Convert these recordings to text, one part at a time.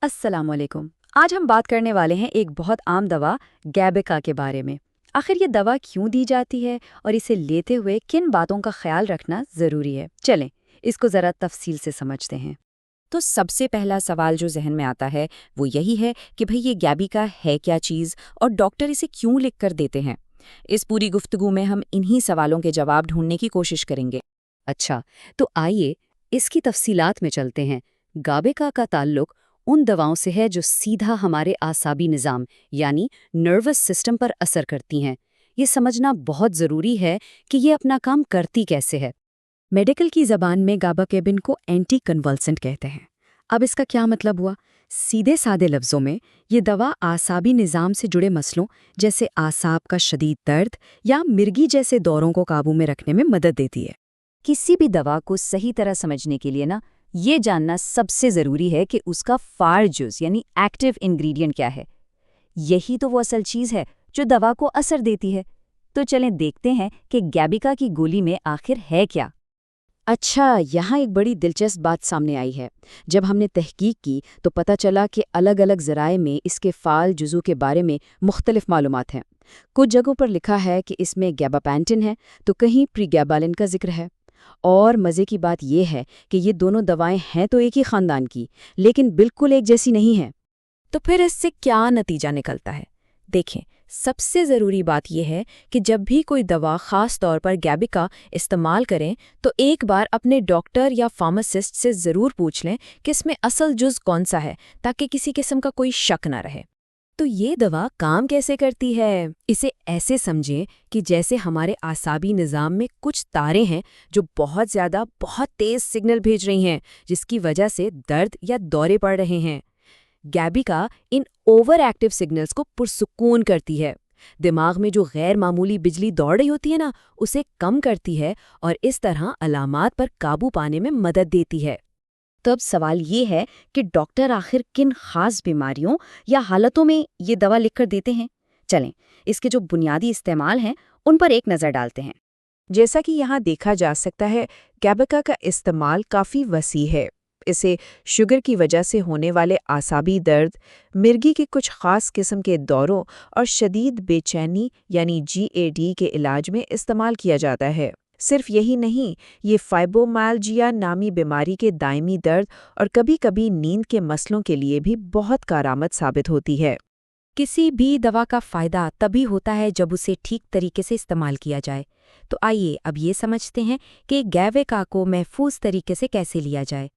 السلام علیکم۔ آج ہم بات کرنے والے ہیں ایک بہت عام دوا گیبیکا کے بارے میں۔ آخر یہ دوا کیوں دی جاتی ہے اور اسے لیتے ہوئے کن باتوں کا خیال رکھنا ضروری ہے؟ چلیں اس کو ذرا تفصیل سے سمجھتے ہیں۔ تو سب سے پہلا سوال جو ذہن میں آتا ہے وہ یہی ہے کہ بھئی یہ گیبیکا ہے کیا چیز اور ڈاکٹر اسے کیوں لکھ کر دیتے ہیں؟ اس پوری گفتگو میں ہم انہی سوالوں کے جواب ڈھونڈنے کی کوشش کریں گے۔ اچھا، تو آئیے اس کی تفصیلات میں چلتے ہیں۔ گیبیکا کا تعلق ان دواؤں سے ہے جو سیدھا ہمارے اعصابی نظام یعنی نروس سسٹم پر اثر کرتی ہیں۔ یہ سمجھنا بہت ضروری ہے کہ یہ اپنا کام کرتی کیسے ہے۔ میڈیکل کی زبان میں گاباکیبن کو اینٹی کنولسنٹ کہتے ہیں۔ اب اس کا کیا مطلب ہوا؟ سیدھے سادے لفظوں میں یہ دوا اعصابی نظام سے جڑے مسئلوں جیسے اعصاب کا شدید درد یا مرگی جیسے دوروں کو قابو میں رکھنے میں مدد دیتی ہے۔ کسی بھی دوا کو صحیح طرح سمجھنے کے لیے یہ جاننا سب سے ضروری ہے کہ اس کا فعال جز یعنی ایکٹیو انگریڈینٹ کیا ہے۔ یہی تو وہ اصل چیز ہے جو دوا کو اثر دیتی ہے۔ تو چلیں دیکھتے ہیں کہ گیبیکا کی گولی میں آخر ہے کیا۔ اچھا، یہاں ایک بڑی دلچسپ بات سامنے آئی ہے۔ جب ہم نے تحقیق کی تو پتہ چلا کہ الگ الگ ذرائع میں اس کے فعال جزو کے بارے میں مختلف معلومات ہیں۔ کچھ جگہوں پر لکھا ہے کہ اس میں گیباپینٹن ہے تو کہیں پریگیبالن کا ذکر ہے۔ اور مزے کی بات یہ ہے کہ یہ دونوں دوائیں ہیں تو ایک ہی خاندان کی، لیکن بالکل ایک جیسی نہیں ہیں۔ تو پھر اس سے کیا نتیجہ نکلتا ہے؟ دیکھیں، سب سے ضروری بات یہ ہے کہ جب بھی کوئی دوا خاص طور پر گیبیکا استعمال کریں تو ایک بار اپنے ڈاکٹر یا فارماسسٹ سے ضرور پوچھ لیں کہ اس میں اصل جز کون سا ہے، تاکہ کسی قسم کا کوئی شک نہ رہے۔ تو یہ دوا کام کیسے کرتی ہے؟ اسے ایسے سمجھیں کہ جیسے ہمارے اعصابی نظام میں کچھ تاریں ہیں جو بہت تیز سگنل بھیج رہی ہیں، جس کی وجہ سے درد یا دورے پڑ رہے ہیں۔ گیبیکا ان اوور ایکٹیو سگنلز کو پرسکون کرتی ہے۔ دماغ میں جو غیر معمولی بجلی دوڑ رہی ہوتی ہے اسے کم کرتی ہے اور اس طرح علامات پر قابو پانے میں مدد دیتی ہے۔ تو اب سوال یہ ہے کہ ڈاکٹر آخر کن خاص بیماریوں یا حالتوں میں یہ دوا لکھ کر دیتے ہیں؟ چلیں اس کے جو بنیادی استعمال ہیں ان پر ایک نظر ڈالتے ہیں۔ جیسا کہ یہاں دیکھا جا سکتا ہے، گیبیکا کا استعمال کافی وسیع ہے۔ اسے شوگر کی وجہ سے ہونے والے اعصابی درد، مرگی کے کچھ خاص قسم کے دوروں اور شدید بے چینی یعنی GAD کے علاج میں استعمال کیا جاتا ہے۔ صرف یہی نہیں، یہ فائبرومائلجیا نامی بیماری کے دائمی درد اور کبھی کبھی نیند کے مسئلوں کے لیے بھی بہت کارآمد ثابت ہوتی ہے۔ کسی بھی دوا کا فائدہ تبھی ہوتا ہے جب اسے ٹھیک طریقے سے استعمال کیا جائے۔ تو آئیے اب یہ سمجھتے ہیں کہ گیبیکا کو محفوظ طریقے سے کیسے لیا جائے۔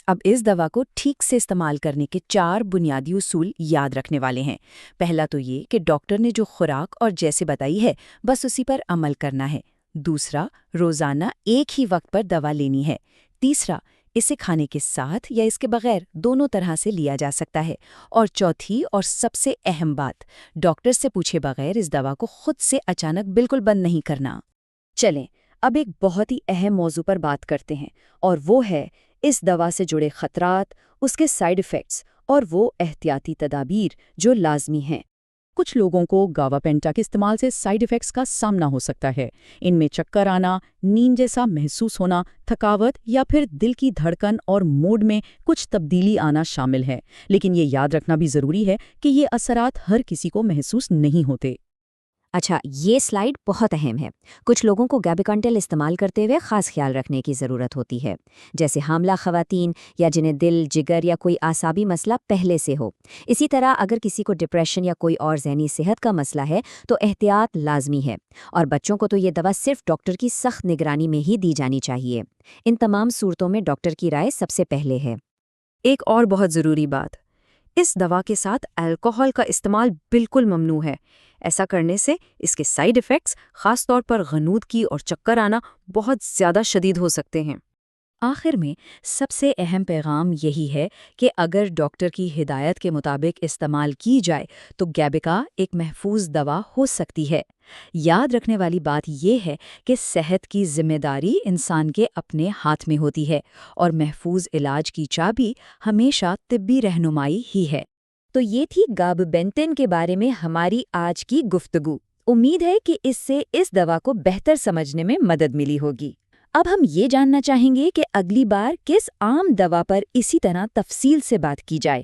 اب اس دوا کو ٹھیک سے استعمال کرنے کے 4 بنیادی اصول یاد رکھنے والے ہیں۔ پہلا تو یہ کہ ڈاکٹر نے جو خوراک اور جیسے بتائی ہے بس اسی پر عمل کرنا ہے۔ دوسرا، روزانہ ایک ہی وقت پر دوا لینی ہے۔ تیسرا، اسے کھانے کے ساتھ یا اس کے بغیر دونوں طرح سے لیا جا سکتا ہے۔ اور چوتھی اور سب سے اہم بات، ڈاکٹر سے پوچھے بغیر اس دوا کو خود سے اچانک بالکل بند نہیں کرنا۔ چلیں اب ایک بہت ہی اہم موضوع پر بات کرتے ہیں، اور وہ ہے اس دوا سے جڑے خطرات، اس کے سائیڈ ایفیکٹس اور وہ احتیاطی تدابیر جو لازمی ہیں۔ کچھ لوگوں کو گاباپینٹا کے استعمال سے سائیڈ ایفیکٹس کا سامنا ہو سکتا ہے۔ ان میں چکر آنا، نیند جیسا محسوس ہونا، تھکاوٹ یا پھر دل کی دھڑکن اور موڈ میں کچھ تبدیلی آنا شامل ہے۔ لیکن یہ یاد رکھنا بھی ضروری ہے کہ یہ اثرات ہر کسی کو محسوس نہیں ہوتے۔ اچھا، یہ سلائیڈ بہت اہم ہے۔ کچھ لوگوں کو گیباپینٹن استعمال کرتے ہوئے خاص خیال رکھنے کی ضرورت ہوتی ہے، جیسے حاملہ خواتین یا جنہیں دل، جگر یا کوئی اعصابی مسئلہ پہلے سے ہو۔ اسی طرح اگر کسی کو ڈپریشن یا کوئی اور ذہنی صحت کا مسئلہ ہے تو احتیاط لازمی ہے۔ اور بچوں کو تو یہ دوا صرف ڈاکٹر کی سخت نگرانی میں ہی دی جانی چاہیے۔ ان تمام صورتوں میں ڈاکٹر کی رائے سب سے پہلے ہے۔ ایک اور بہت ضروری بات، اس دوا کے ساتھ الکوہول کا استعمال بالکل ممنوع ہے۔ ایسا کرنے سے اس کے سائیڈ ایفیکٹس، خاص طور پر غنودگی اور چکر آنا، بہت زیادہ شدید ہو سکتے ہیں۔ آخر میں سب سے اہم پیغام یہی ہے کہ اگر ڈاکٹر کی ہدایت کے مطابق استعمال کی جائے تو گیبیکا ایک محفوظ دوا ہو سکتی ہے۔ یاد رکھنے والی بات یہ ہے کہ صحت کی ذمہ داری انسان کے اپنے ہاتھ میں ہوتی ہے، اور محفوظ علاج کی چابی ہمیشہ طبی رہنمائی ہی ہے۔ تو یہ تھی گاباپینٹن کے بارے میں ہماری آج کی گفتگو۔ امید ہے کہ اس سے اس دوا کو بہتر سمجھنے میں مدد ملی ہوگی۔ اب ہم یہ جاننا چاہیں گے کہ اگلی بار کس عام دوا پر اسی طرح تفصیل سے بات کی جائے۔